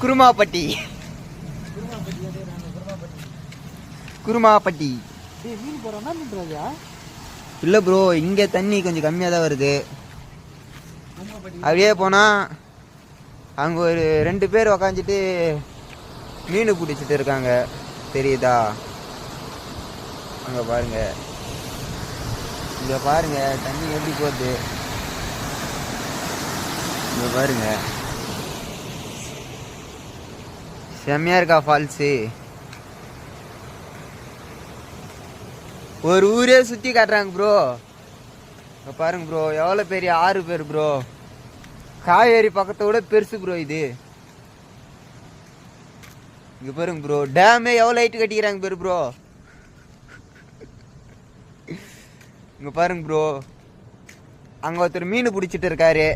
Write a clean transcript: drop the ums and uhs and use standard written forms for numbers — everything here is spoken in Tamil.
குருமாப்பட்டி குருமாப்பட்டி மீன் போறோம்னா மீன்றாயா இல்லை ப்ரோ, இங்கே தண்ணி கொஞ்சம் கம்மியாக தான் வருது. அப்படியே போனால் அங்கே ஒரு 2 பேர் உக்காந்துட்டு மீன் பிடிச்சிட்டு இருக்காங்க, தெரியுதா? அங்கே பாருங்க, இங்கே பாருங்க தண்ணி எப்படி போகுது. இங்கே பாருங்க, செம்மையா இருக்கா ஃபால்ஸு. ஒரு ஊரே சுற்றி காட்டுறாங்க ப்ரோ. பாருங்க ப்ரோ, எவ்வளோ பெரிய ஆறு பேர் ப்ரோ. காவேரி பக்கத்தோட பெருசு ப்ரோ இது. இங்க பாருங்க ப்ரோ, டேமே எவ்வளோ ஹைட்டு கட்டிக்கிறாங்க பேர் ப்ரோ. இங்க பாருங்க ப்ரோ, அங்கே ஒருத்தர் மீன் பிடிச்சிட்டு இருக்காரு.